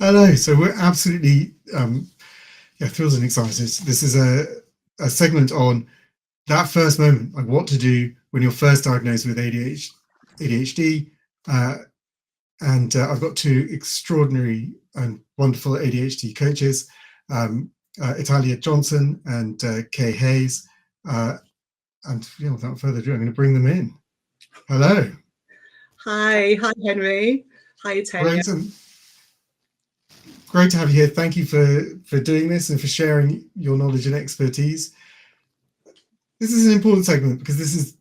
Hello. So we're absolutely thrilled and excited. This is a segment on that first moment, like what to do when you're first diagnosed with ADHD. And I've got two extraordinary and wonderful ADHD coaches, Ithalia Johnson and Kaye Hayes. And without further ado, I'm going to bring them in. Hello. Hi, Henry. Hi, Ithalia. Great to have you here. Thank you for doing this and for sharing your knowledge and expertise. This is an important segment because this is,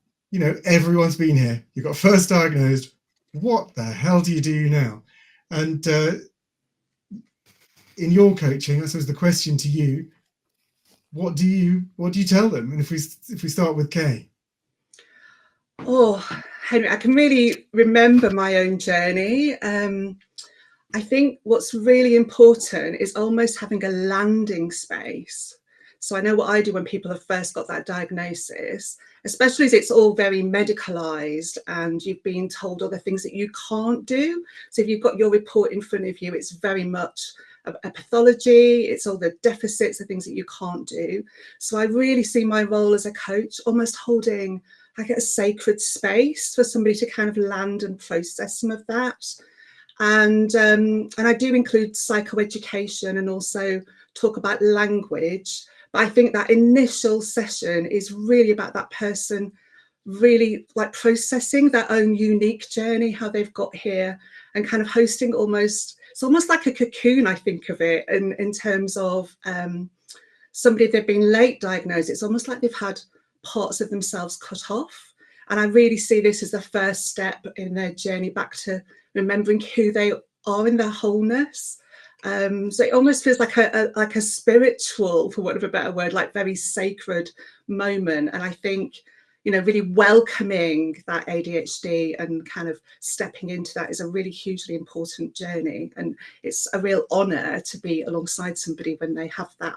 everyone's been here. You got first diagnosed. What the hell do you do now? And in your coaching, I suppose the question to you, what do you tell them? And if we start with Kaye. Oh, Henry, I can really remember my own journey. I think what's really important is almost having a landing space. So I know what I do when people have first got that diagnosis, especially as it's all very medicalized and you've been told other things that you can't do. So if you've got your report in front of you, it's very much a pathology, it's all the deficits, the things that you can't do. So I really see my role as a coach almost holding like a sacred space for somebody to kind of land and process some of that. And I do include psychoeducation and also talk about language. But I think that initial session is really about that person really like processing their own unique journey, how they've got here, and kind of hosting it's almost like a cocoon, I think of it, in terms of somebody, if they've been late diagnosed, it's almost like they've had parts of themselves cut off. And I really see this as the first step in their journey back to remembering who they are in their wholeness. So it almost feels like a spiritual, for want of a better word, like very sacred moment. And I think, really welcoming that ADHD and kind of stepping into that is a really hugely important journey. And it's a real honor to be alongside somebody when they have that,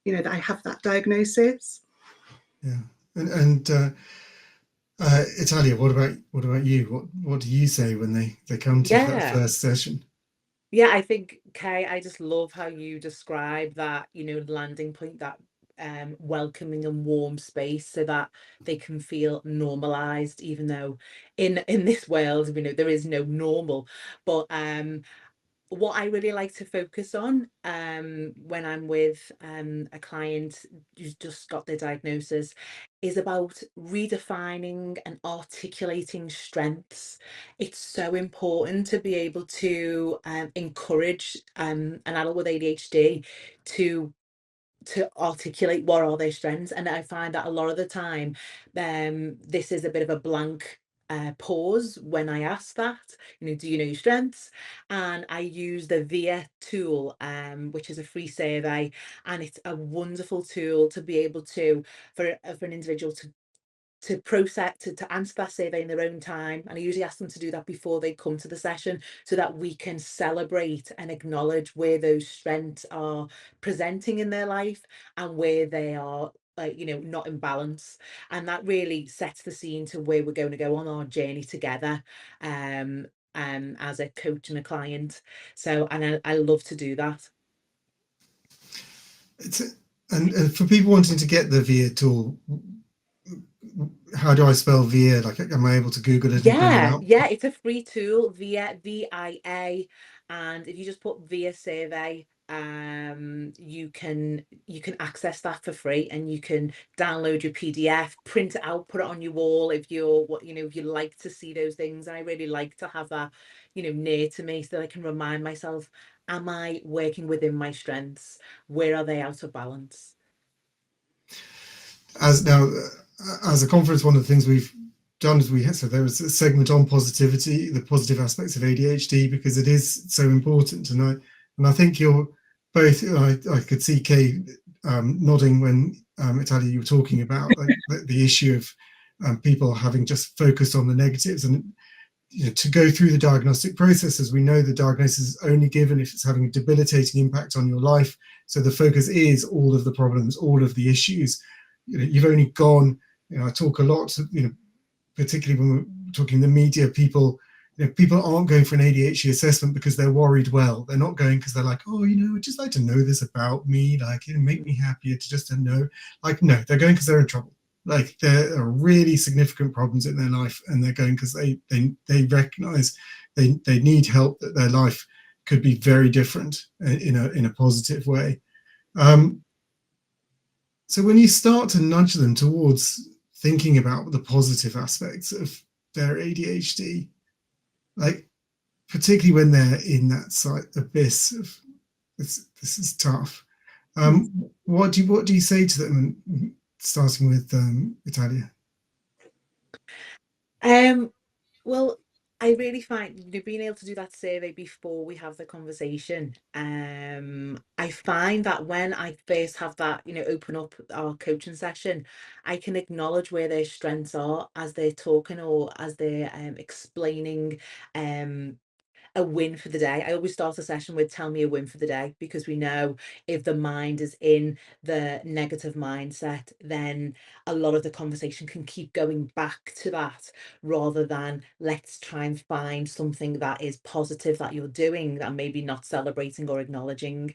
that I have that diagnosis. Yeah. And Ithalia, what about you? What do you say when they come to that first session? Yeah, I think, Kaye, I just love how you describe that, landing point, that welcoming and warm space, so that they can feel normalized, even though in this world, there is no normal. But what I really like to focus on when I'm with a client who's just got their diagnosis is about redefining and articulating strengths. It's so important to be able to encourage an adult with ADHD to articulate what are their strengths. And I find that a lot of the time this is a bit of a blank pause when I ask that, do you know your strengths? And I use the VIA tool, which is a free survey, and it's a wonderful tool to be able to, for an individual to process, to answer that survey in their own time. And I usually ask them to do that before they come to the session, so that we can celebrate and acknowledge where those strengths are presenting in their life and where they are not in balance. And that really sets the scene to where we're going to go on our journey together as a coach and a client. So, and I love to do that. And for people wanting to get the VIA tool, how do I spell VIA? Like, am I able to Google it? Yeah, it's a free tool, VIA, VIA, and if you just put VIA survey, you can access that for free, and you can download your PDF, print it out, put it on your wall if if you like to see those things. And I really like to have that near to me, so that I can remind myself, am I working within my strengths? Where are they out of balance? As a conference, one of the things we've done is there was a segment on positivity, the positive aspects of ADHD, because it is so important. And I think you're both, I could see Kaye nodding when Ithalia, you were talking about the issue of people having just focused on the negatives. And to go through the diagnostic process, as we know, the diagnosis is only given if it's having a debilitating impact on your life. So the focus is all of the problems, all of the issues. You've only gone, I talk a lot, particularly when we're talking the media, people, people aren't going for an ADHD assessment because they're worried. Well, they're not going because they're like, oh, I'd just like to know this about me. Like, it'd make me happier to just know. Like, no, they're going because they're in trouble. Like, there are really significant problems in their life, and they're going because they recognize they need help, that their life could be very different in a positive way. So when you start to nudge them towards thinking about the positive aspects of their ADHD, like particularly when they're in that abyss of this is tough, what do you say to them, starting with Ithalia? Well, I really find, being able to do that survey before we have the conversation, I find that when I first have that, open up our coaching session, I can acknowledge where their strengths are as they're talking, or as they're explaining a win for the day. I always start a session with tell me a win for the day, because we know if the mind is in the negative mindset, then a lot of the conversation can keep going back to that, rather than let's try and find something that is positive that you're doing that maybe not celebrating or acknowledging.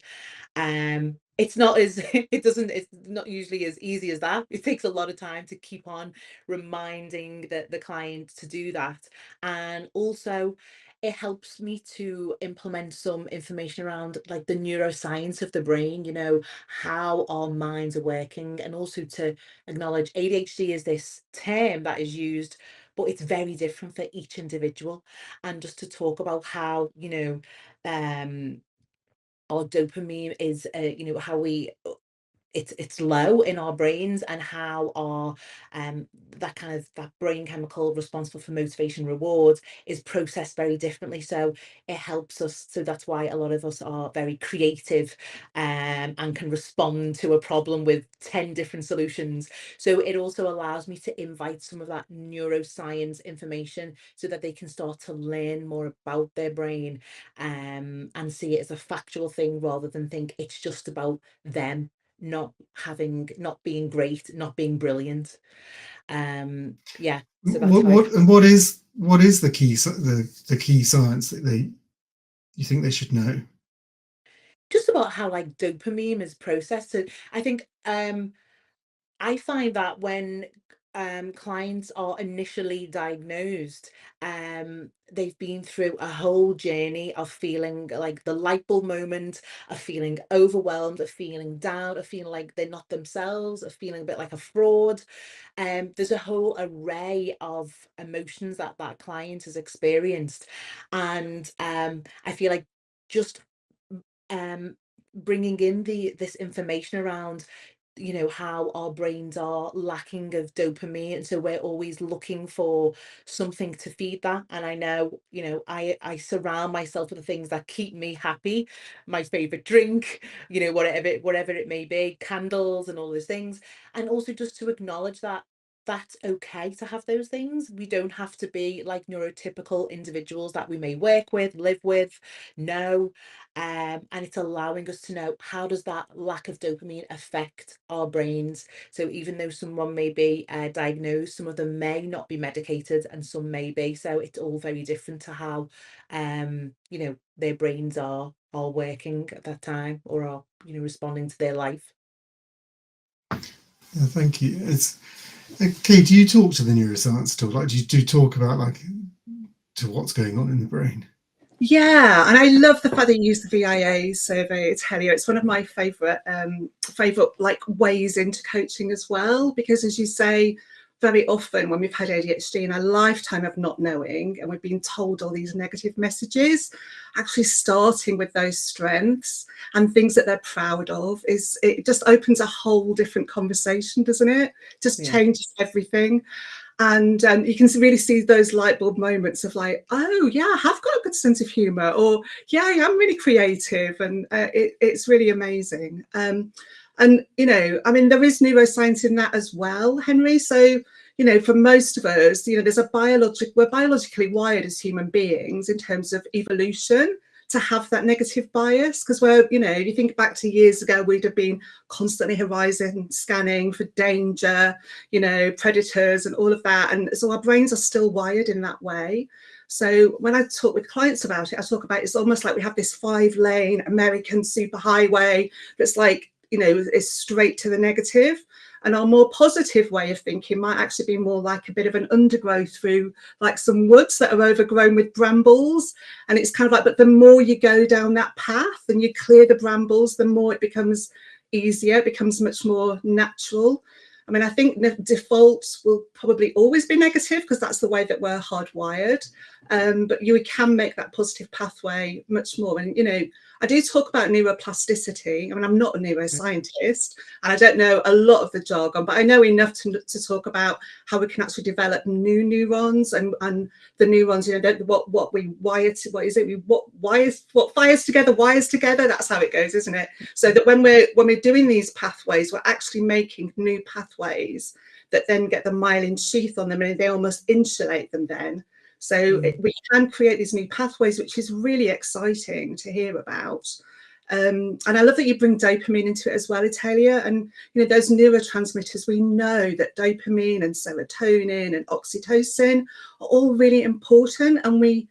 It's not as it's not usually as easy as that. It takes a lot of time to keep on reminding the client to do that. And also, it helps me to implement some information around like the neuroscience of the brain, how our minds are working, and also to acknowledge ADHD is this term that is used, but it's very different for each individual. And just to talk about how, um our dopamine is, how we it's low in our brains, and how our that brain chemical responsible for motivation rewards is processed very differently. So it helps us. So that's why a lot of us are very creative, and can respond to a problem with 10 different solutions. So it also allows me to invite some of that neuroscience information, so that they can start to learn more about their brain, and see it as a factual thing, rather than think it's just about them not being great, not being brilliant. Yeah, so that's what is the key science that you think they should know? just about how like dopamine is processed. So I think I find that when clients are initially diagnosed, they've been through a whole journey of feeling like the light bulb moment, of feeling overwhelmed, of feeling down, of feeling like they're not themselves, of feeling a bit like a fraud. There's a whole array of emotions that that client has experienced. And I feel like just um bringing in this information around, how our brains are lacking of dopamine, and so we're always looking for something to feed that. And I know, I surround myself with the things that keep me happy, my favorite drink, whatever it may be, candles and all those things. And also just to acknowledge that that's okay to have those things. We don't have to be like neurotypical individuals that we may work with, live with. No. And it's allowing us to know, how does that lack of dopamine affect our brains. So even though someone may be diagnosed, some of them may not be medicated, and some may be. So it's all very different to how their brains are working at that time, or are responding to their life. Yeah, thank you. Kaye, do you talk to the neuroscience at all? Like, do you talk about like to what's going on in the brain? Yeah, and I love the fact that you use the VIA survey, Ithalia. It's one of my favourite like ways into coaching as well, because as you say, very often when we've had ADHD in a lifetime of not knowing, and we've been told all these negative messages, actually starting with those strengths and things that they're proud of, it just opens a whole different conversation, doesn't it? Just changes everything. And you can really see those light bulb moments of like, oh yeah, I have got a good sense of humor, or yeah, I am really creative. And it's really amazing. And I mean, there is neuroscience in that as well, Henry. So for most of us, there's we're biologically wired as human beings in terms of evolution to have that negative bias, because you think back to years ago, we'd have been constantly horizon scanning for danger, predators and all of that. And so our brains are still wired in that way. So when I talk with clients about it, I talk about it's almost like we have this 5-lane American superhighway that's like, you know, is straight to the negative. And our more positive way of thinking might actually be more like a bit of an undergrowth through like some woods that are overgrown with brambles. And it's kind of like, but the more you go down that path and you clear the brambles, the more it becomes easier, it becomes much more natural. I mean, I think the default will probably always be negative because that's the way that we're hardwired. But you can make that positive pathway much more. And, you know, I do talk about neuroplasticity. I mean, I'm not a neuroscientist and I don't know a lot of the jargon, but I know enough to talk about how we can actually develop new neurons and the neurons, you know, what we wire to, what is it? What fires together, wires together. That's how it goes, isn't it? So that when we're doing these pathways, we're actually making new pathways that then get the myelin sheath on them and they almost insulate them then. So we can create these new pathways, which is really exciting to hear about. And I love that you bring dopamine into it as well, Ithalia. And, you know, those neurotransmitters, we know that dopamine and serotonin and oxytocin are all really important. And we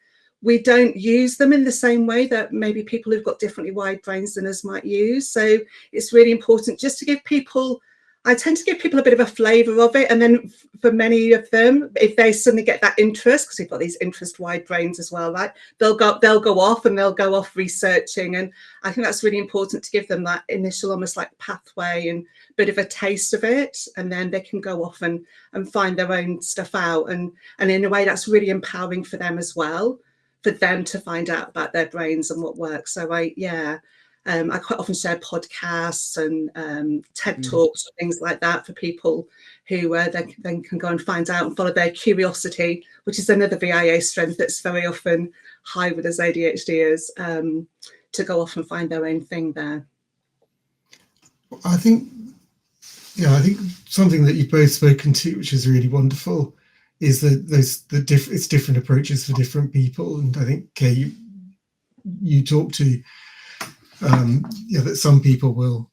don't use them in the same way that maybe people who've got differently wired brains than us might use. So it's really important just to give people, I tend to give people a bit of a flavour of it. And then for many of them, if they suddenly get that interest, because we've got these interest-wide brains as well, right? They'll go off researching. And I think that's really important to give them that initial almost like pathway and bit of a taste of it. And then they can go off and find their own stuff out. And in a way, that's really empowering for them as well, for them to find out about their brains and what works. So I quite often share podcasts and TED Talks, things like that for people who then can go and find out and follow their curiosity, which is another VIA strength that's very often high with us ADHDers, to go off and find their own thing there. I think something that you've both spoken to, which is really wonderful, is that it's different approaches for different people. And I think, Kaye, you talked to that some people will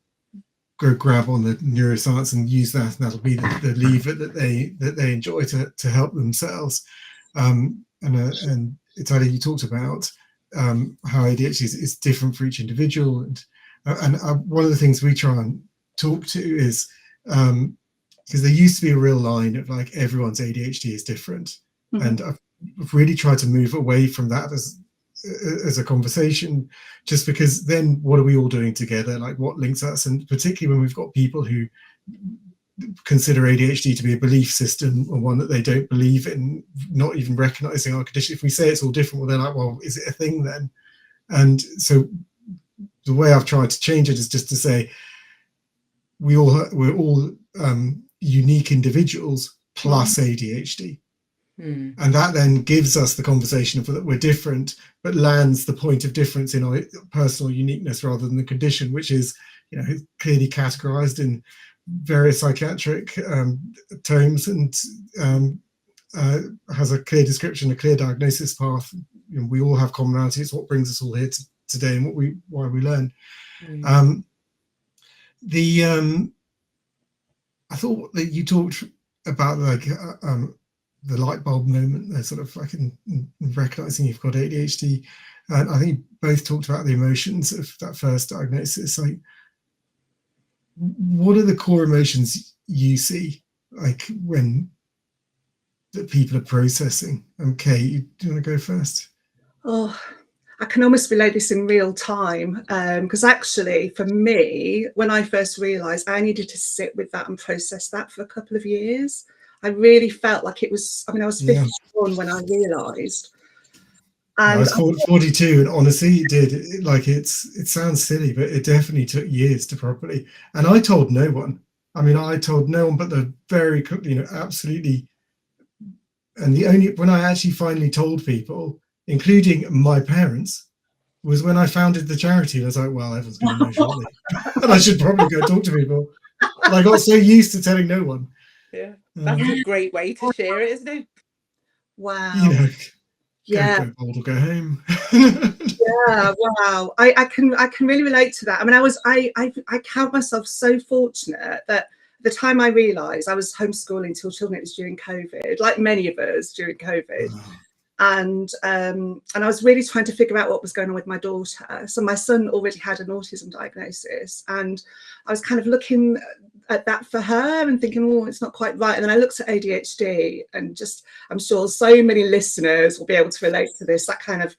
go grab on the neuroscience and use that, and that'll be the lever that they enjoy to help themselves. And Ithalia, you talked about how ADHD is different for each individual, and one of the things we try and talk to is because there used to be a real line of like everyone's ADHD is different, and I've really tried to move away from that as a conversation, just because then what are we all doing together? Like what links us? And particularly when we've got people who consider ADHD to be a belief system or one that they don't believe in, not even recognizing our condition. If we say it's all different, well, they're like, well, is it a thing then? And so the way I've tried to change it is just to say we're all unique individuals plus ADHD. And that then gives us the conversation of that we're different, but lands the point of difference in our personal uniqueness rather than the condition, which is, you know, clearly categorized in various psychiatric tomes and has a clear description, a clear diagnosis path. You know, we all have commonality. It's what brings us all here today and why we learn. I thought that you talked about like the light bulb moment, sort of like in recognizing you've got ADHD, and I think you both talked about the emotions of that first diagnosis. Like, what are the core emotions you see, like when that people are processing? Kaye, do you want to go first? Oh, I can almost relate this in real time, because actually for me, when I first realised, I needed to sit with that and process that for a couple of years. I really felt like it was, I mean, I was 51 when I realised. And I was 42, and honestly, it did. It sounds silly, but it definitely took years to properly. And I told no one. I mean, I told no one, but the very, you know, absolutely. And the only, when I actually finally told people, including my parents, was when I founded the charity. And I was like, well, everyone's going to know shortly. And I should probably go talk to people. And I got so used to telling no one. Yeah, that's a great way to share it, isn't it? Wow. You know, yeah. Go bold or go home. Yeah, wow. I can really relate to that. I mean, I count myself so fortunate that the time I realised I was homeschooling till children, it was during COVID, like many of us during COVID. And I was really trying to figure out what was going on with my daughter. So my son already had an autism diagnosis, and I was kind of looking at that for her and thinking, oh, it's not quite right. And then I looked at ADHD, and just, I'm sure so many listeners will be able to relate to this, that kind of,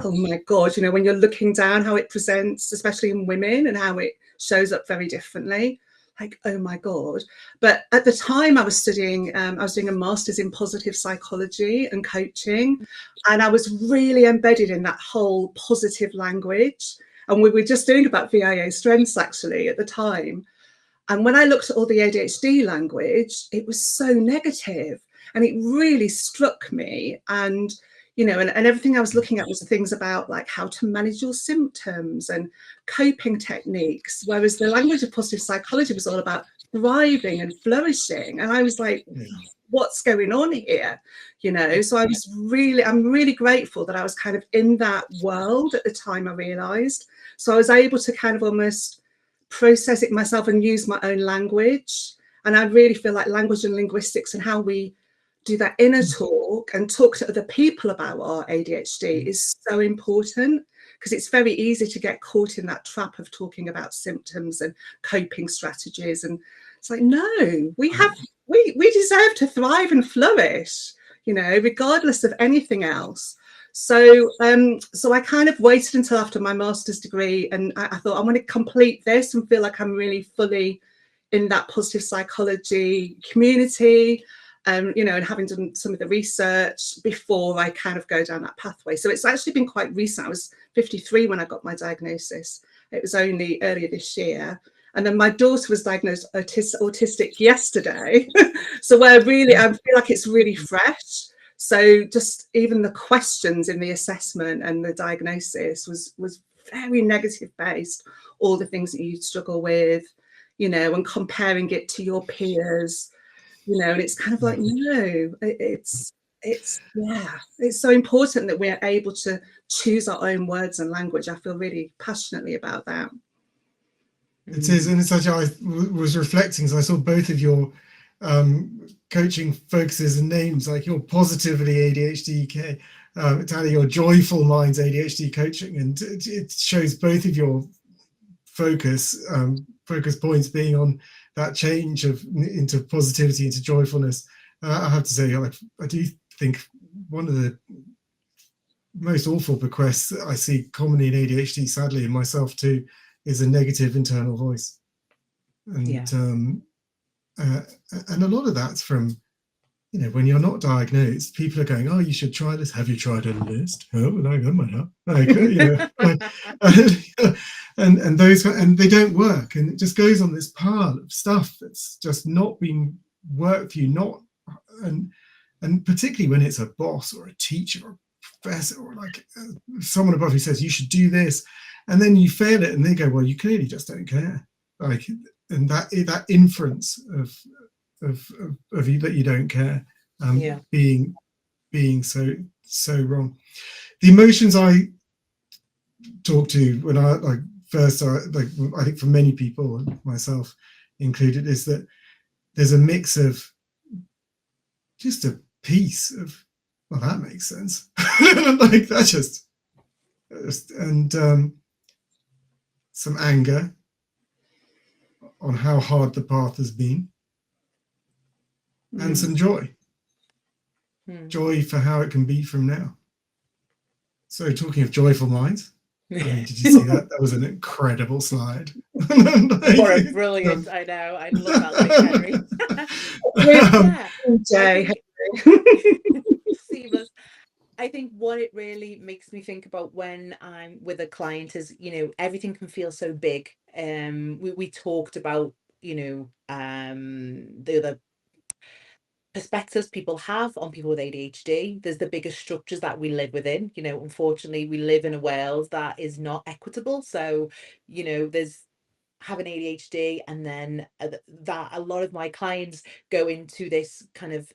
oh my God, you know, when you're looking down how it presents, especially in women, and how it shows up very differently. Like, oh my God. But at the time I was studying, I was doing a master's in positive psychology and coaching. And I was really embedded in that whole positive language. And we were just doing about VIA strengths actually at the time. And when I looked at all the ADHD language, it was so negative, and it really struck me. And, you know, and everything I was looking at was the things about like how to manage your symptoms and coping techniques, whereas the language of positive psychology was all about thriving and flourishing. And I was like, what's going on here? You know, so I'm really grateful that I was kind of in that world at the time, I realized. So I was able to kind of almost process it myself and use my own language. And I really feel like language and linguistics and how we do that inner talk and talk to other people about our ADHD is so important, because it's very easy to get caught in that trap of talking about symptoms and coping strategies. And it's like, no, we deserve to thrive and flourish, you know, regardless of anything else. So I kind of waited until after my master's degree, and I thought I want to complete this and feel like I'm really fully in that positive psychology community, you know, and having done some of the research before I kind of go down that pathway. So it's actually been quite recent. I was 53 when I got my diagnosis. It was only earlier this year. And then my daughter was diagnosed autistic yesterday. So where really, I feel like it's really fresh. So just even the questions in the assessment and the diagnosis was very negative based, all the things that you struggle with, you know, and comparing it to your peers, you know, and it's kind of like, no, it's so important that we're able to choose our own words and language. I feel really passionately about that. It is, and it's actually, I was reflecting, so I saw both of your coaching focuses and names, like your positively ADHD, Ithalia, your joyful minds ADHD coaching, and it shows both of your focus points being on that change into positivity, into joyfulness. I have to say, I do think one of the most awful bequests that I see commonly in ADHD, sadly, and myself too, is a negative internal voice. And and a lot of that's from, you know, when you're not diagnosed, people are going, oh, you should try this. Have you tried a list? Oh, no, that might help. Like, you know, and those, and they don't work. And it just goes on this pile of stuff that's just not been worked for you, and particularly when it's a boss or a teacher or a professor or like someone above who says you should do this, and then you fail it and they go, well, you clearly just don't care. Like, and that inference of you that you don't care, being so wrong. The emotions I talk to when I first, like I think for many people, and myself included, is that there's a mix of just a piece of, well, that makes sense. Like that's just and some anger on how hard the path has been, and some joy for how it can be from now. So talking of joyful minds, I mean, did you see that? That was an incredible slide. What a brilliant, I know, I love that, Henry. Seamless. I think what it really makes me think about when I'm with a client is, you know, everything can feel so big. We talked about, you know, the other perspectives people have on people with ADHD. There's the bigger structures that we live within. You know, unfortunately, we live in a world that is not equitable. So, you know, there's having ADHD, and then that a lot of my clients go into this kind of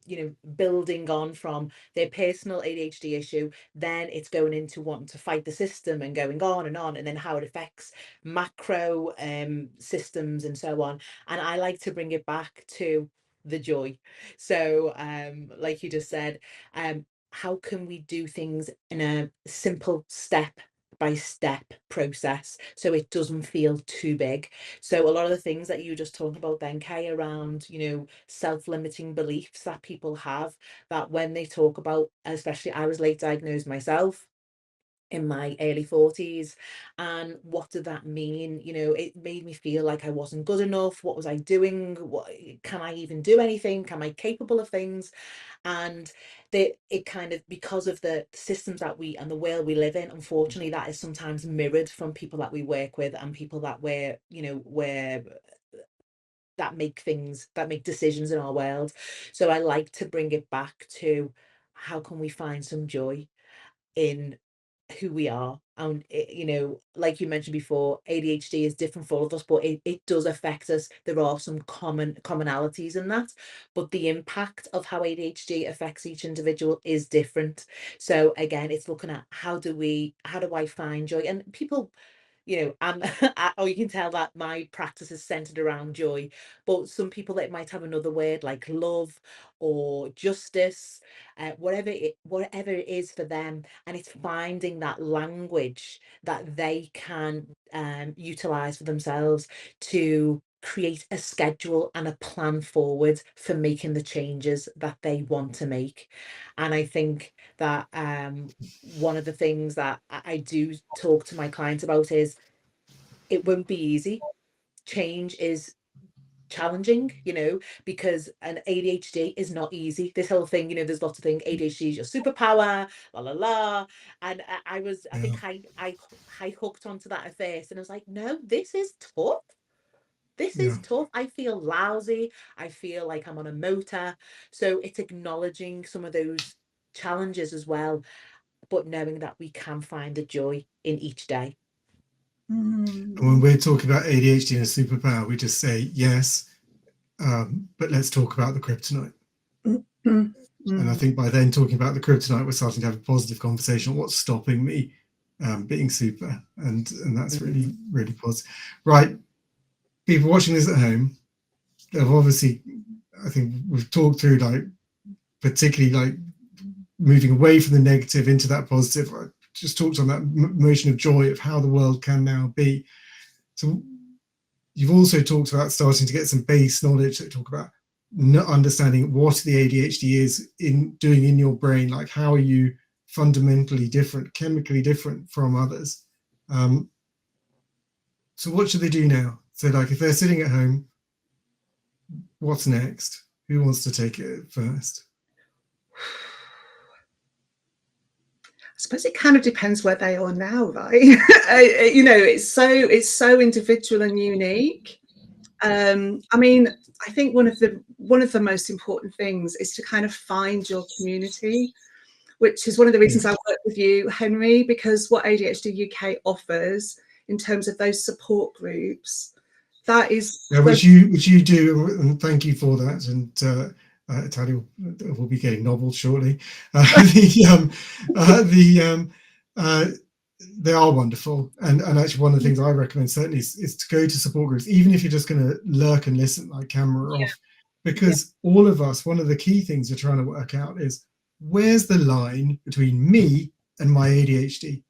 you know, building on from their personal ADHD issue, then it's going into wanting to fight the system and going on, and then how it affects macro systems and so on. And I like to bring it back to the joy. So like you just said, how can we do things in a simple step by step process so it doesn't feel too big. So a lot of the things that you just talked about then, Kaye, around, you know, self-limiting beliefs that people have, that when they talk about, especially I was late diagnosed myself in my early 40s, and what did that mean? You know, it made me feel like I wasn't good enough. What was I doing? What, can I even do anything? Am I capable of things? And it kind of, because of the systems that we and the world we live in, unfortunately that is sometimes mirrored from people that we work with and people that we're, you know, that make decisions in our world. So I like to bring it back to, how can we find some joy in who we are? And you know, like you mentioned before, ADHD is different for all of us, but it does affect us. There are some commonalities in that, but the impact of how ADHD affects each individual is different. So again, it's looking at, how do I find joy? And people, you know, or you can tell that my practice is centered around joy, but some people that might have another word like love or justice, whatever it is for them, and it's finding that language that they can utilize for themselves to create a schedule and a plan forward for making the changes that they want to make. And I think that one of the things that I do talk to my clients about is, it won't be easy. Change is challenging, you know, because an ADHD is not easy. This whole thing, you know, there's lots of things. ADHD is your superpower, la la la. And I Yeah. think I hooked onto that at first, and I was like, no, this is tough. This Yeah. is tough. I feel lousy. I feel like I'm on a motor. So it's acknowledging some of those challenges as well, but knowing that we can find the joy in each day. And when we're talking about ADHD and a superpower, we just say yes, but let's talk about the kryptonite. And I think by then, talking about the kryptonite, we're starting to have a positive conversation on what's stopping me being super, and that's really, really positive. Right, people watching this at home, they've obviously, I think we've talked through, like, particularly like moving away from the negative into that positive. I just talked on that motion of joy of how the world can now be. So you've also talked about starting to get some base knowledge that talk about understanding what the ADHD is in doing in your brain, like how are you fundamentally different, chemically different from others. So what should they do now? So like if they're sitting at home, what's next? Who wants to take it first? I suppose it kind of depends where they are now, right? You know, it's so individual and unique. I mean, I think one of the most important things is to kind of find your community, which is one of the reasons I work with you, Henry, because what ADHD UK offers in terms of those support groups, that is which you do, and thank you for that. And Ithalia will be getting novels shortly. They are wonderful, and actually one of the things I recommend certainly is to go to support groups, even if you're just going to lurk and listen, like camera off, because all of us, one of the key things we're trying to work out is, where's the line between me and my ADHD?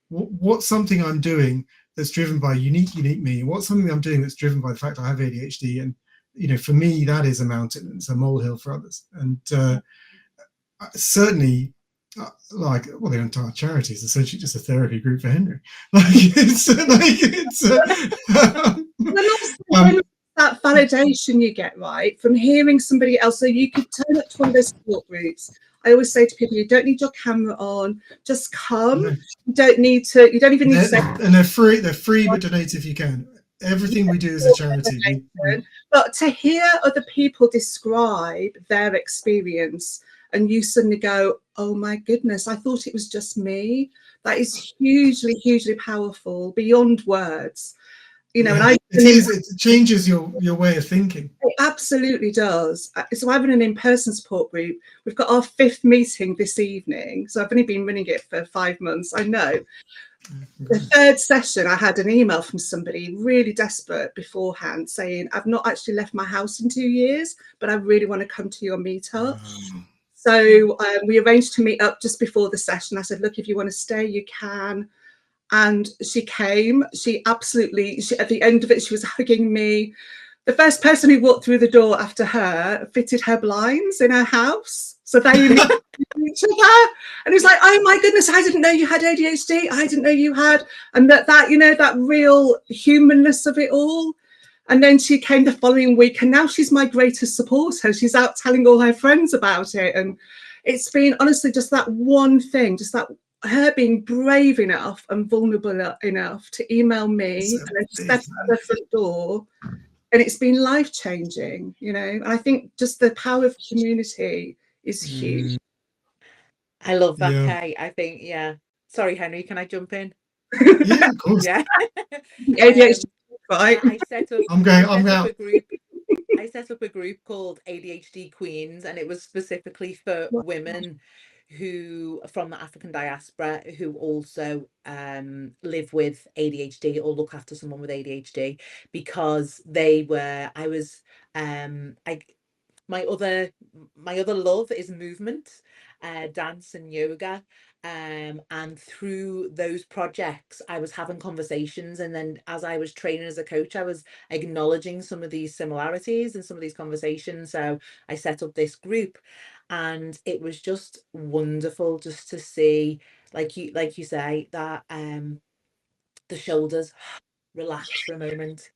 What's something I'm doing that's driven by unique me? What's something I'm doing that's driven by the fact I have ADHD? And you know, for me, that is a mountain, and it's a molehill for others. And certainly, like, well, the entire charity is essentially just a therapy group for Henry. That validation you get, right, from hearing somebody else. So you could turn up to one of those support groups. I always say to people, you don't need your camera on, just come. No. You don't even need to say. And they're free, but donate if you can. Everything we do is a charity. But to hear other people describe their experience, and you suddenly go, oh my goodness, I thought it was just me. That is hugely, hugely powerful, beyond words. You know, and it changes your way of thinking. It absolutely does. So I'm in an in-person support group. We've got our 5th meeting this evening. So I've only been running it for 5 months. I know. The 3rd session, I had an email from somebody really desperate beforehand saying, I've not actually left my house in 2 years, but I really want to come to your meetup. So we arranged to meet up just before the session. I said, look, if you want to stay, you can. And she came. She absolutely, at the end of it, she was hugging me. The first person who walked through the door after her fitted her blinds in her house. So they knew each other. And it was like, oh my goodness, I didn't know you had ADHD. I didn't know you had. And that you know, that real humanness of it all. And then she came the following week, and now she's my greatest supporter. She's out telling all her friends about it. And it's been honestly just that one thing, just that her being brave enough and vulnerable enough to email me and then step out the front door. And it's been life-changing, you know. And I think just the power of community is huge. I love that, Kaye. I think, yeah. Sorry, Henry, can I jump in? Yeah, of course. Yeah. ADHD, right? I set up a group. I set up a group called ADHD Queens, and it was specifically for women who from the African diaspora who also live with ADHD or look after someone with ADHD, because my other love is movement, dance and yoga. And through those projects, I was having conversations, and then as I was training as a coach, I was acknowledging some of these similarities and some of these conversations. So I set up this group, and it was just wonderful just to see, like you say, that the shoulders relax for a moment,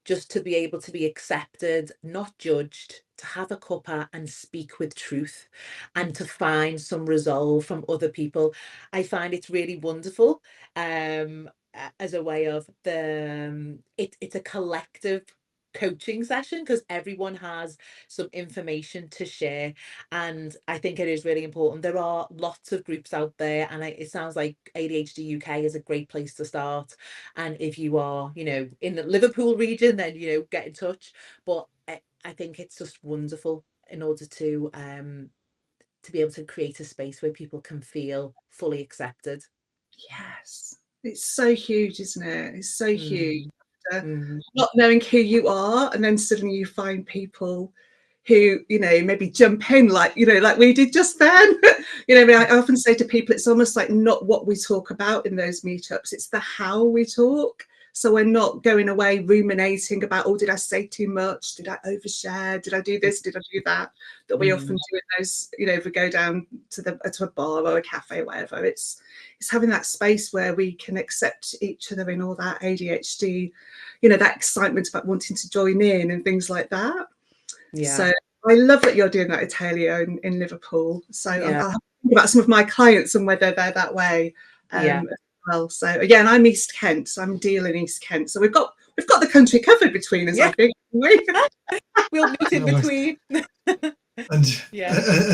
just to be able to be accepted, not judged, to have a cuppa and speak with truth, and to find some resolve from other people. I find it's really wonderful as a way of it's a collective coaching session, because everyone has some information to share, and I think it is really important. There are lots of groups out there, and it sounds like ADHD UK is a great place to start. And if you are, you know, in the Liverpool region, then, you know, get in touch. But I think it's just wonderful in order to be able to create a space where people can feel fully accepted. Yes, it's so huge, isn't it? It's so huge. Not knowing who you are, and then suddenly you find people who, you know, maybe jump in, like, you know, like we did just then. You know, I mean, I often say to people, it's almost like not what we talk about in those meetups, it's the how we talk. So we're not going away ruminating about, oh, did I say too much? Did I overshare? Did I do this? Did I do that? That we often do in those, you know, if we go down to a bar or a cafe or whatever. It's having that space where we can accept each other in all that ADHD, you know, that excitement about wanting to join in and things like that. Yeah. So I love that you're doing that, Ithalia, in Liverpool. So I'll have to think about some of my clients and whether they're that way. As well. So again, I'm East Kent, so I'm Deal in East Kent. So we've got the country covered between us, I think. We'll meet in between. And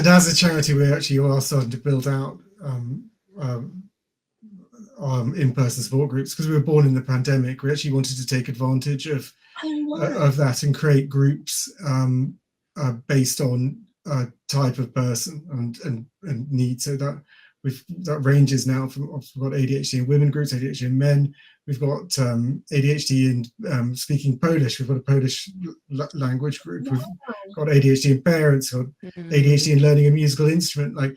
as a charity, we actually are starting to build out in-person support groups, because we were born in the pandemic. We actually wanted to take advantage of that and create groups based on type of person and need. So that ranges now from, we've got ADHD in women groups, ADHD in men. We've got ADHD in speaking Polish. We've got a Polish language group. We've got ADHD in parents, or ADHD in learning a musical instrument. Like,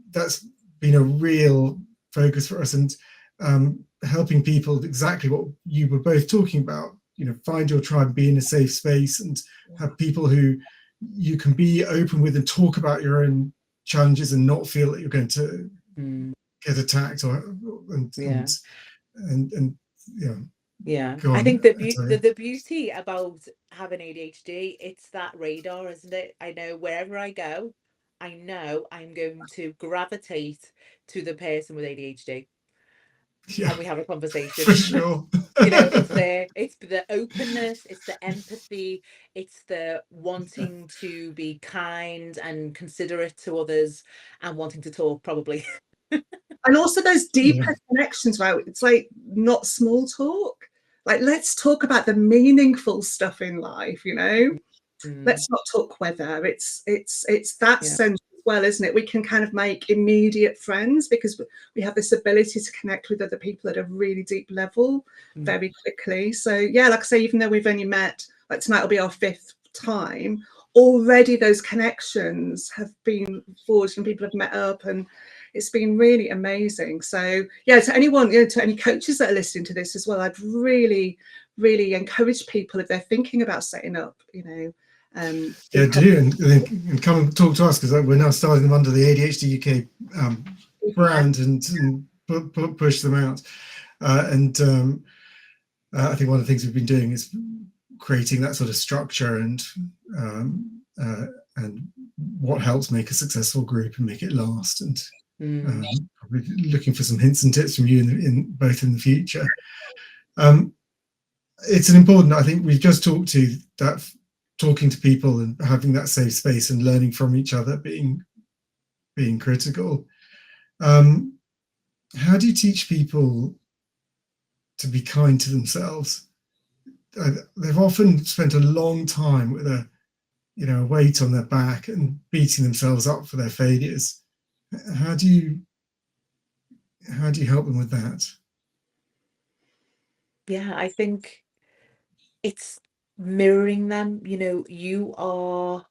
that's been a real focus for us, and helping people, exactly what you were both talking about. You know, find your tribe, be in a safe space, and have people who you can be open with and talk about your own challenges and not feel that you're going to get attacked I think the beauty about having ADHD, it's that radar, isn't it? I know wherever I go, I know I'm going to gravitate to the person with ADHD. And we have a conversation. For sure. You know, it's the openness, it's the empathy, it's the wanting to be kind and considerate to others, and wanting to talk, probably. And also those deeper connections, right? It's like not small talk. Like, let's talk about the meaningful stuff in life, you know? Let's not talk weather. It's that sense as well, isn't it? We can kind of make immediate friends because we have this ability to connect with other people at a really deep level very quickly. So yeah, like I say, even though we've only met, like tonight will be our 5th time, already those connections have been forged and people have met up, and it's been really amazing. So yeah, to anyone, to any coaches that are listening to this as well, I'd really encourage people, if they're thinking about setting up, do and come and talk to us, because we're now starting them under the ADHD UK brand, and push them out. I think one of the things we've been doing is creating that sort of structure and what helps make a successful group and make it last, and probably looking for some hints and tips from you in both in the future. It's an important, I think we've just talked to that, talking to people and having that safe space and learning from each other being critical. How do you teach people to be kind to themselves? They've often spent a long time with a weight on their back and beating themselves up for their failures. How do you help them with that? Yeah, I think it's mirroring them. You are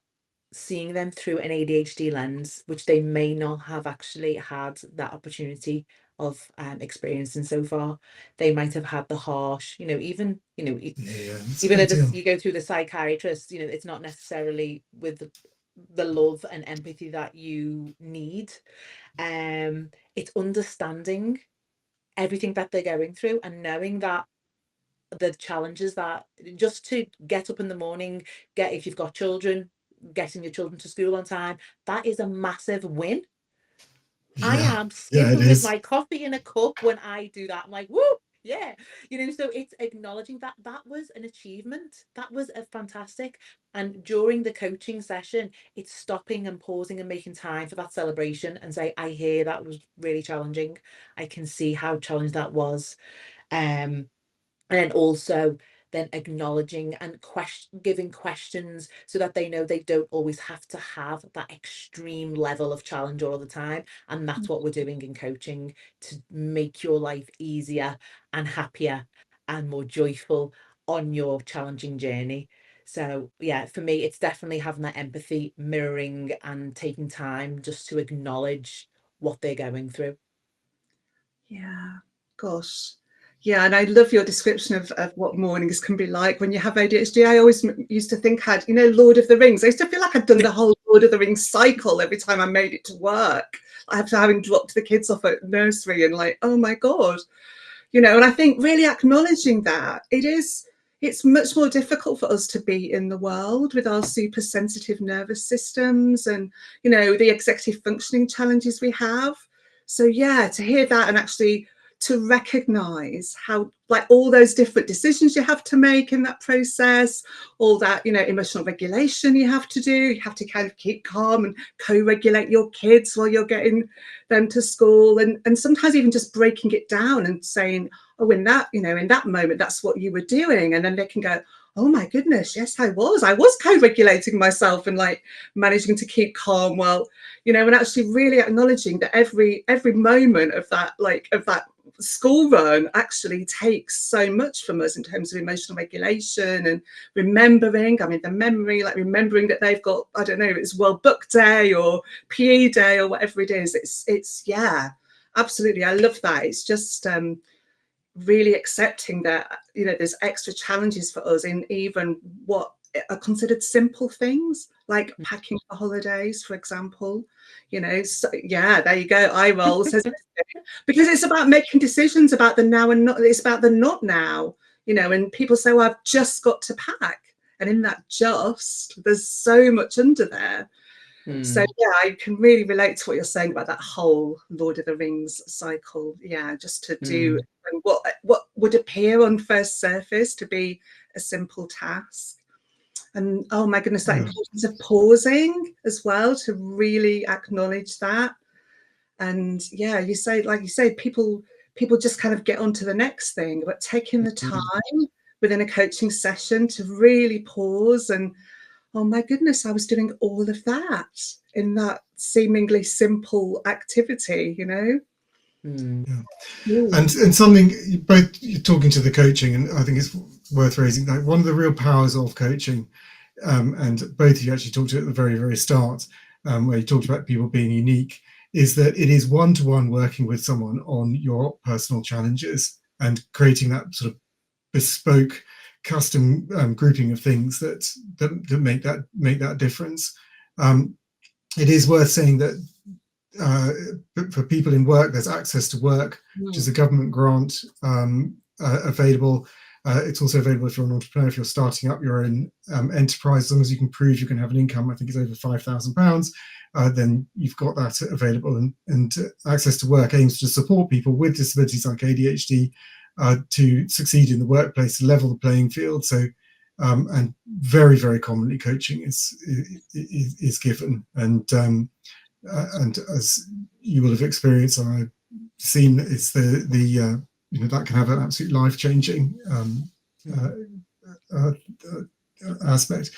seeing them through an ADHD lens, which they may not have actually had that opportunity of experiencing so far. They might have had the harsh, even if you go through the psychiatrist, it's not necessarily with the love and empathy that you need. It's understanding everything that they're going through and knowing that the challenges that just to get up in the morning, if you've got children, getting your children to school on time, that is a massive win. Yeah. I am skipping with my coffee in a cup when I do that. I'm like, woo, yeah. So it's acknowledging that was an achievement. That was a fantastic. And during the coaching session, it's stopping and pausing and making time for that celebration and say, I hear that was really challenging. I can see how challenged that was. And then also then acknowledging and giving questions so that they know they don't always have to have that extreme level of challenge all the time. And that's what we're doing in coaching, to make your life easier and happier and more joyful on your challenging journey. So yeah, for me, it's definitely having that empathy, mirroring, and taking time just to acknowledge what they're going through. Yeah, gosh. Yeah, and I love your description of what mornings can be like when you have ADHD. I always used to think Lord of the Rings. I used to feel like I'd done the whole Lord of the Rings cycle every time I made it to work. After having dropped the kids off at nursery and oh my God, and I think really acknowledging that it's much more difficult for us to be in the world with our super sensitive nervous systems and, the executive functioning challenges we have. So yeah, to hear that and actually to recognize how all those different decisions you have to make in that process, all that emotional regulation you have to kind of keep calm and co-regulate your kids while you're getting them to school, and sometimes even just breaking it down and saying, oh, in that moment that's what you were doing, and then they can go, oh my goodness, yes, I was co-regulating myself and managing to keep calm while and actually really acknowledging that every moment of that school run actually takes so much from us in terms of emotional regulation and remembering. I mean, the memory, remembering that they've got, I don't know, it's World Book Day or PE Day or whatever it is. It's yeah, absolutely. I love that. It's just really accepting that there's extra challenges for us in even what are considered simple things like packing for holidays, for example. So, yeah, there you go. Eye roll says because it's about making decisions about the now and not. It's about the not now. And people say, well, I've just got to pack, and in that there's so much under there. So yeah, I can really relate to what you're saying about that whole Lord of the Rings cycle. Yeah, just to do what would appear on first surface to be a simple task. And oh my goodness, that importance of pausing as well, to really acknowledge that. And yeah, you say, people just kind of get on to the next thing, but taking the time within a coaching session to really pause and, oh my goodness, I was doing all of that in that seemingly simple activity, Yeah. And something both you're talking to the coaching, and I think it's worth raising, one of the real powers of coaching and both of you actually talked to it at the very, very start, where you talked about people being unique, is that it is one-to-one working with someone on your personal challenges and creating that sort of bespoke, custom grouping of things that make that difference. It is worth saying that for people in work, there's Access to Work, which is a government grant available. It's also available if you're an entrepreneur, if you're starting up your own enterprise. As long as you can prove you can have an income, I think it's over £5,000, then you've got that available. And Access to Work aims to support people with disabilities like ADHD to succeed in the workplace, to level the playing field. So, and very, very commonly coaching is given. And as you will have experienced, and I've seen, it's the you know, that can have an absolute life-changing aspect.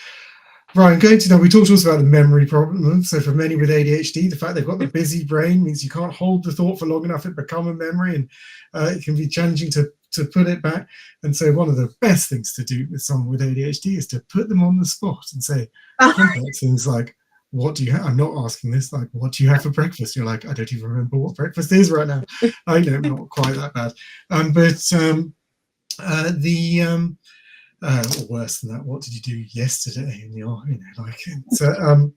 Right, we talked also about the memory problem. So for many with ADHD, the fact they've got the busy brain means you can't hold the thought for long enough, it become a memory, and it can be challenging to put it back. And so one of the best things to do with someone with ADHD is to put them on the spot and say complex things like, what do you have? I'm not asking this, like, what do you have for breakfast? You're like, I don't even remember what breakfast is right now. I know, not quite that bad. Or worse than that, what did you do yesterday? And you're, you know, like, so,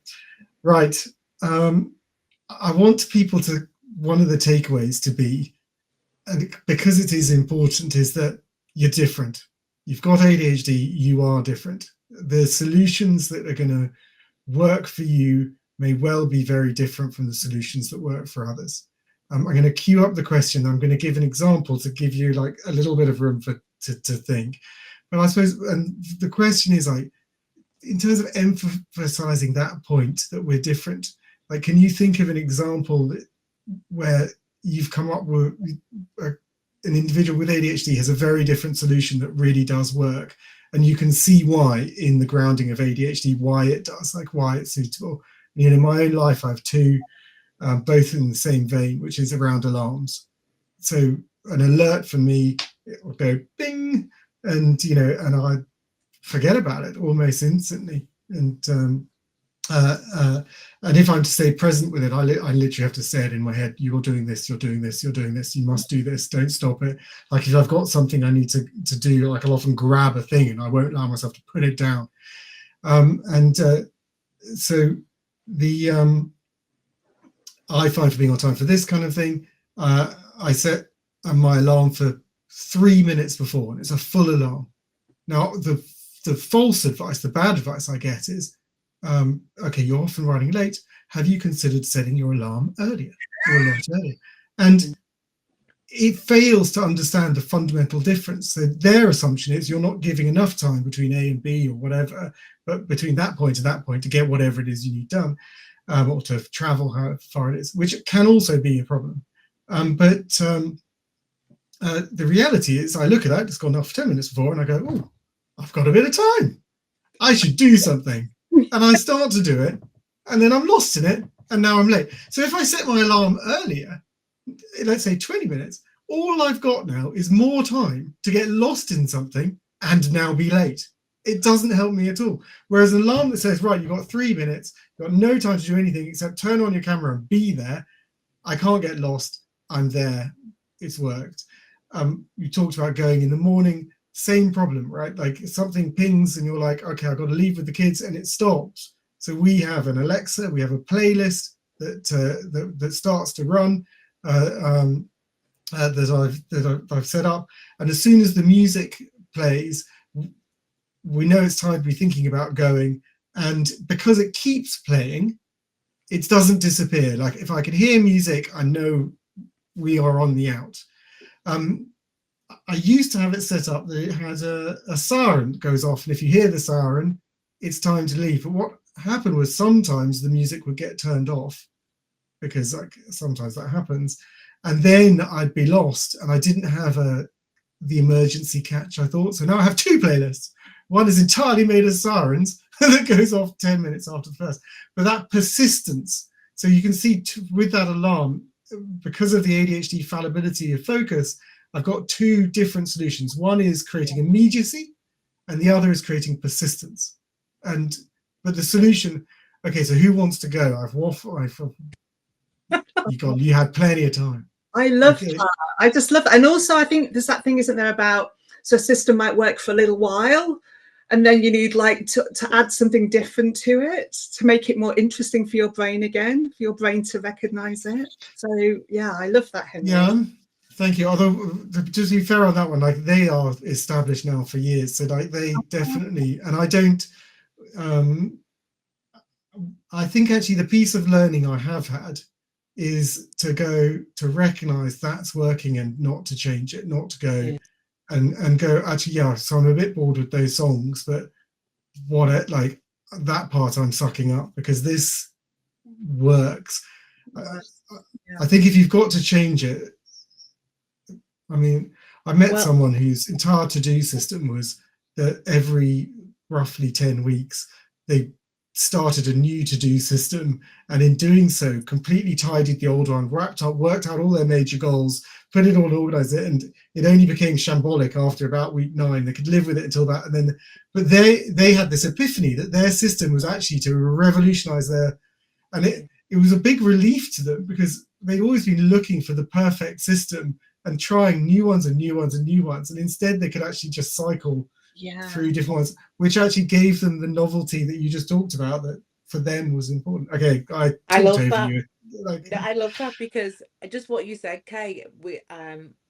right. I want people to, one of the takeaways to be, and because it is important, is that you're different. You've got ADHD, you are different. The solutions that are going to work for you may well be very different from the solutions that work for others. I'm going to queue up the question. I'm going to give an example to give you like a little bit of room to think. But I suppose, and the question is, like, in terms of emphasizing that point that we're different, like, can you think of an example where you've come up with an individual with ADHD has a very different solution that really does work, and you can see why in the grounding of ADHD, why it does, like why it's suitable? You know, in my own life, I have two, both in the same vein, which is around alarms. So an alert for me, it will go bing, and you know, and I forget about it almost instantly. And if I'm to stay present with it, I literally have to say it in my head. You're doing this, you're doing this, you're doing this, you must do this, don't stop it. Like if I've got something I need to do, like I'll often grab a thing and I won't allow myself to put it down. So the I find for being on time for this kind of thing, I set my alarm for 3 minutes before, and it's a full alarm. Now the false advice, the bad advice I get is, okay, you're often running late. Have you considered setting your alarm earlier or a lot earlier? And it fails to understand the fundamental difference. So their assumption is you're not giving enough time between A and B or whatever, but between that point to that point to get whatever it is you need done, or to travel how far it is, which can also be a problem. The reality is I look at that, it's gone off 10 minutes before, and I go, oh, I've got a bit of time. I should do something. And I start to do it, and then I'm lost in it, and now I'm late. So if I set my alarm earlier, let's say 20 minutes, all I've got now is more time to get lost in something and now be late. It doesn't help me at all. Whereas an alarm that says, right, you've got 3 minutes, you've got no time to do anything except turn on your camera and be there. I can't get lost. I'm there. It's worked. You talked about going in the morning. Same problem, right? Like something pings and you're like, okay, I've got to leave with the kids, and it stops. So we have an Alexa, we have a playlist that starts to run that I've set up, and as soon as the music plays, we know it's time to be thinking about going. And because it keeps playing, it doesn't disappear. Like if I can hear music, I know we are on the out. I used to have it set up that it has a siren that goes off, and if you hear the siren, it's time to leave. But what happened was sometimes the music would get turned off, because like sometimes that happens, and then I'd be lost and I didn't have the emergency catch I thought. So now I have two playlists. One is entirely made of sirens that goes off 10 minutes after the first. But that persistence, so you can see with that alarm, because of the ADHD fallibility of focus, I've got two different solutions. One is creating immediacy, and the other is creating persistence. but the solution, okay, so who wants to go? You had plenty of time. I love Okay. that. I just love that. And also I think there's that thing, isn't there, about, so a system might work for a little while and then you need like to add something different to it to make it more interesting for your brain again, for your brain to recognize it. So yeah, I love that, Henry. Yeah, thank you. Although, to be fair on that one, like they are established now for years, so like they definitely, and I don't, I think actually the piece of learning I have had is to recognize that's working and not to change it, not to go and go, actually, yeah, so I'm a bit bored with those songs, but like that part I'm sucking up because this works. I think if you've got to change it, I mean, I met someone whose entire to-do system was that every roughly 10 weeks, they started a new to-do system, and in doing so, completely tidied the old one, worked out all their major goals, put it all, organized it, and it only became shambolic after about week 9. They could live with it until that, and then, but they had this epiphany that their system was actually to revolutionize and it was a big relief to them because they'd always been looking for the perfect system and trying new ones and new ones and new ones, and instead they could actually just cycle through different ones, which actually gave them the novelty that you just talked about that for them was important. Okay, I love over that. you. Like, No, I love that because just what you said, Kay,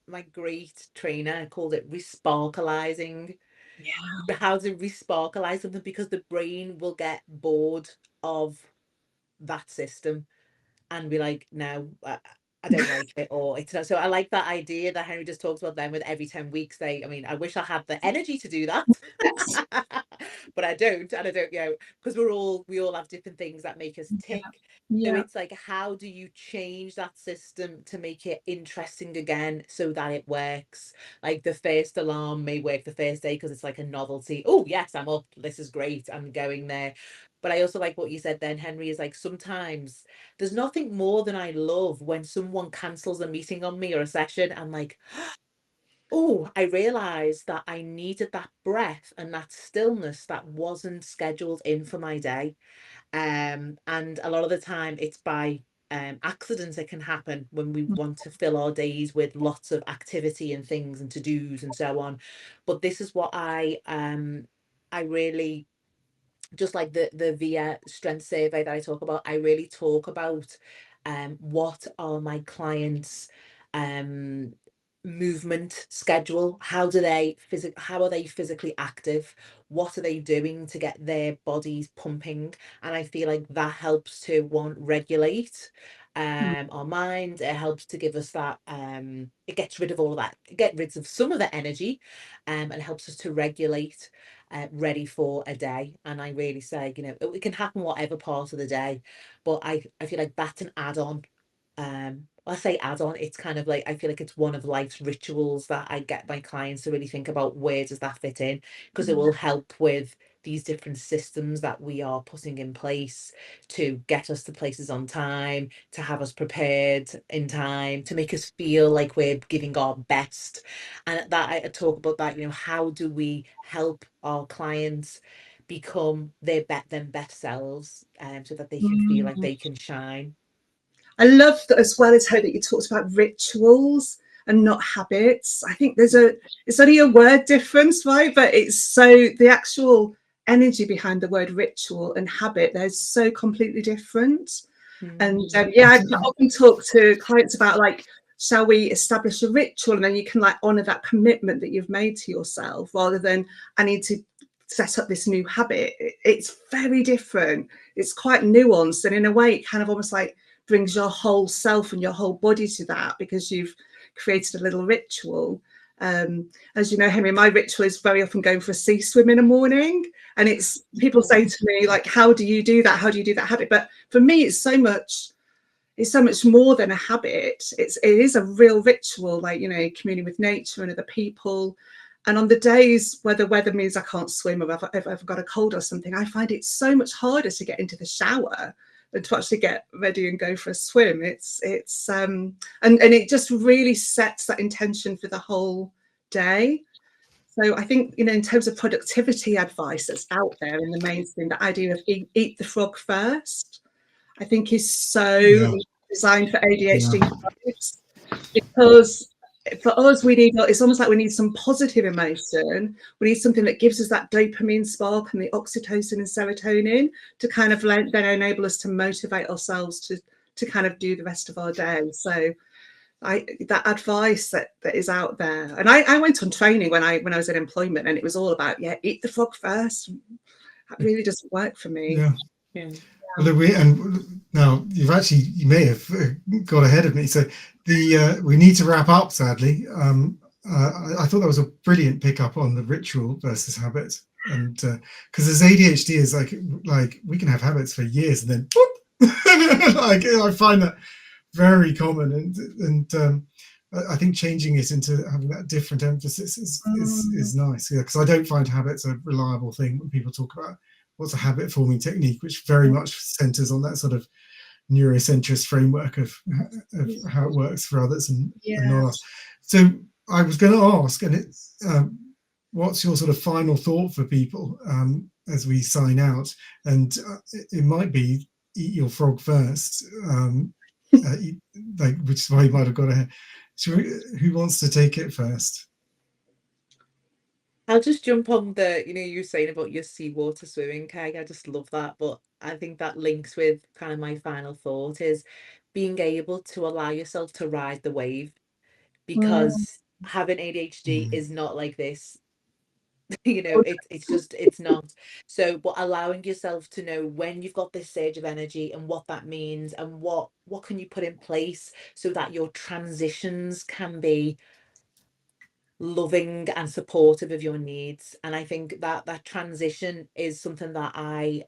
my great trainer called it resparkalizing. Yeah. How to resparkalize something, because the brain will get bored of that system and be like, no, I don't like it, or it's not. So I like that idea that Henry just talks about them with every 10 weeks. I mean, I wish I had the energy to do that, but I don't. And I don't, because we all have different things that make us tick. So it's like, how do you change that system to make it interesting again so that it works? Like the first alarm may work the first day because it's like a novelty. Oh, yes, I'm up. This is great. I'm going there. But I also like what you said then, Henry, is like sometimes there's nothing more than I love when someone cancels a meeting on me or a session. I'm like, oh, I realized that I needed that breath and that stillness that wasn't scheduled in for my day. And a lot of the time it's by accidents. It can happen when we want to fill our days with lots of activity and things and to-dos and so on. But this is what I really, just like the VIA strength survey that I talk about, I really talk about what are my clients' movement schedule, how are they physically active, what are they doing to get their bodies pumping. And I feel like that helps to regulate our mind. It helps to give us that it gets rid of all of that, get rid of some of the energy, and helps us to regulate, ready for a day. And I really say, it can happen whatever part of the day, but I feel like that's an add-on. I say add-on, it's kind of like, I feel like it's one of life's rituals that I get my clients to really think about, where does that fit in, because it will help with these different systems that we are putting in place to get us to places on time, to have us prepared in time, to make us feel like we're giving our best. And that I talk about that, how do we help our clients become their best selves, so that they can feel like they can shine. I love that as well as how that you talked about rituals and not habits. I think it's only a word difference, right? But it's so the actual energy behind the word ritual and habit, they're so completely different. And I often talk to clients about like, shall we establish a ritual, and then you can like honor that commitment that you've made to yourself, rather than I need to set up this new habit. It's very different. It's quite nuanced, and in a way it kind of almost like brings your whole self and your whole body to that, because you've created a little ritual. As you know, Henry, my ritual is very often going for a sea swim in the morning, and it's people say to me like, how do you do that? How do you do that habit? But for me, it's so much more than a habit. It is a real ritual, like, communing with nature and other people. And on the days where the weather means I can't swim, or if I've got a cold or something, I find it so much harder to get into the shower than to actually get ready and go for a swim. And it just really sets that intention for the whole day. So I think, you know, in terms of productivity advice that's out there in the mainstream, the idea of eat the frog first, I think is so designed for ADHD folks, because for us, it's almost like we need some positive emotion. We need something that gives us that dopamine spark and the oxytocin and serotonin to kind of then enable us to motivate ourselves to kind of do the rest of our day. So that advice that is out there, and I went on training when I was in employment, and it was all about eat the frog first. That really doesn't work for me. Yeah. Well, and now you may have got ahead of me. So we need to wrap up, sadly. I thought that was a brilliant pickup on the ritual versus habit, and because as ADHD is like we can have habits for years and then like I find that very common, and I think changing it into having that different emphasis is nice. Because I don't find habits a reliable thing when people talk about what's a habit forming technique, which very much centers on that sort of neurocentrist framework of how it works for others and not us. So I was going to ask, and what's your sort of final thought for people as we sign out? And it might be eat your frog first, which is why you might have got ahead. So who wants to take it first? I'll just jump on you were saying about your seawater swimming, Kaye. I just love that. But I think that links with kind of my final thought is being able to allow yourself to ride the wave, because having ADHD is not like this. It's not. So, but allowing yourself to know when you've got this surge of energy and what that means, and what can you put in place so that your transitions can be loving and supportive of your needs. And I think that transition is something that I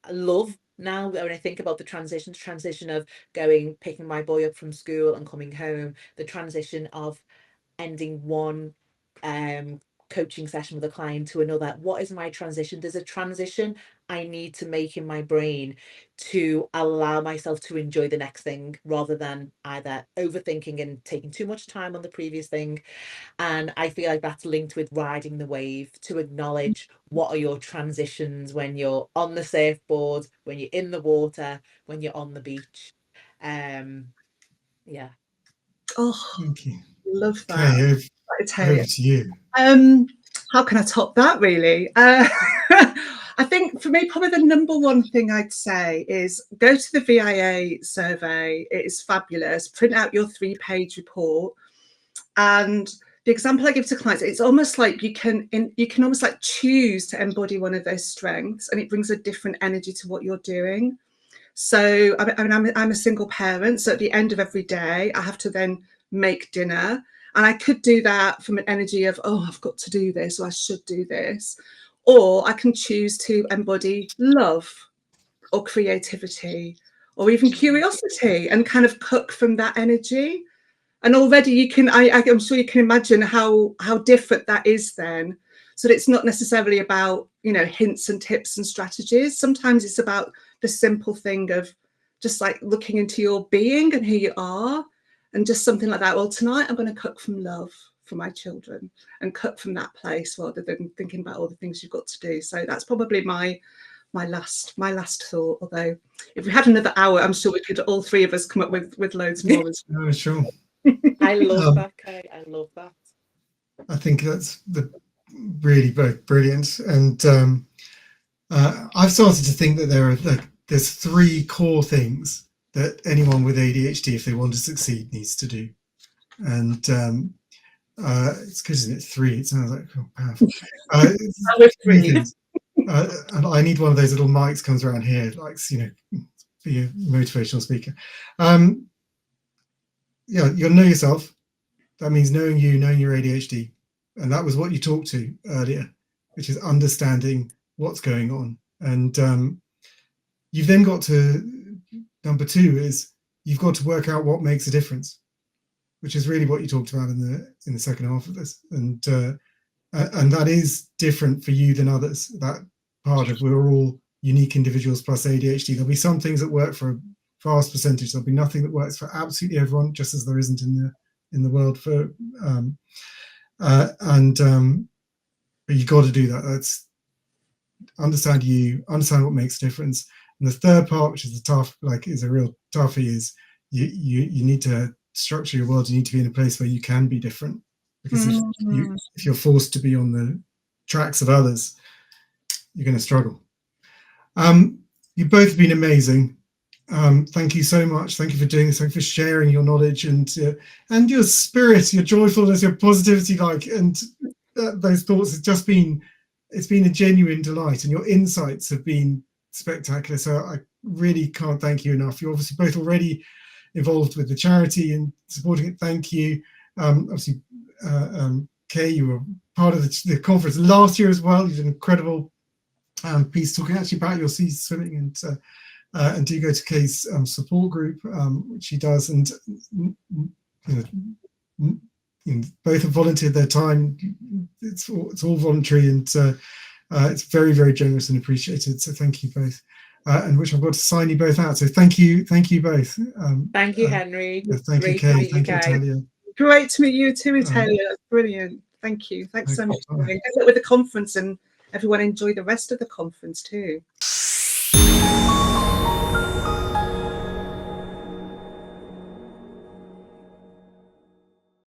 love now. When I think about the transition of picking my boy up from school and coming home, the transition of ending one coaching session with a client to another. What is my transition? There's a transition I need to make in my brain to allow myself to enjoy the next thing, rather than either overthinking and taking too much time on the previous thing. And I feel like that's linked with riding the wave, to acknowledge what are your transitions when you're on the surfboard, when you're in the water, when you're on the beach. Yeah. Oh, thank you. Love that. Okay, over to you. How can I top that, really? I think for me, probably the number one thing I'd say is go to the VIA survey. It is fabulous. Print out your 3-page report. And the example I give to clients, it's almost like you can almost like choose to embody one of those strengths, and it brings a different energy to what you're doing. So I'm a single parent, so at the end of every day I have to then make dinner, and I could do that from an energy of, oh, I've got to do this, or I should do this, or I can choose to embody love or creativity or even curiosity and kind of cook from that energy. And already you can, I'm sure you can imagine how different that is then. So that it's not necessarily about, hints and tips and strategies. Sometimes it's about the simple thing of just like looking into your being and who you are, and just something like that. Well, tonight I'm going to cook from love for my children and cook from that place, rather than thinking about all the things you've got to do. So that's probably my last thought. Although if we had another hour, I'm sure we could, all three of us, come up with loads more as well. Oh, sure. I love that, Kaye. I love that. I think that's really both brilliant. And I've started to think that there's 3 core things that anyone with ADHD, if they want to succeed, needs to do. And it's good, isn't it? 3. It sounds like powerful. 3 things. And I need one of those little mics comes around here, like, be a motivational speaker. You'll know yourself. That means knowing your ADHD. And that was what you talked to earlier, which is understanding what's going on. And you've then got to, number 2 is you've got to work out what makes a difference, which is really what you talked about in the second half of this. And that is different for you than others. That part of, we're all unique individuals plus ADHD. There'll be some things that work for a vast percentage. There'll be nothing that works for absolutely everyone, just as there isn't in the world for but you got to do that. That's understand what makes a difference. And the third part, which is the tough, like is a real toughie, is you need to structure your world. You need to be in a place where you can be different, because if you're forced to be on the tracks of others, you're going to struggle. You've both been amazing. Thank you so much. Thank you for doing this. Thank you for sharing your knowledge and your spirit, your joyfulness, your positivity, and those thoughts. It's been a genuine delight, and your insights have been spectacular. So I really can't thank you enough. You're obviously both already involved with the charity and supporting it. Thank you. Obviously, Kaye, you were part of the conference last year as well. You did an incredible piece talking actually about your sea swimming, and do go to Kaye's support group, which she does, and both have volunteered their time. It's all voluntary, and it's very, very generous and appreciated. So thank you both, and which I've got to sign you both out. So thank you both. Thank you, Henry. Thank you, Kaye. Thank you, Ithalia. Great to meet you too, Ithalia. That's brilliant. Thank you. Thanks so much for coming. Good luck with the conference, and everyone enjoy the rest of the conference too.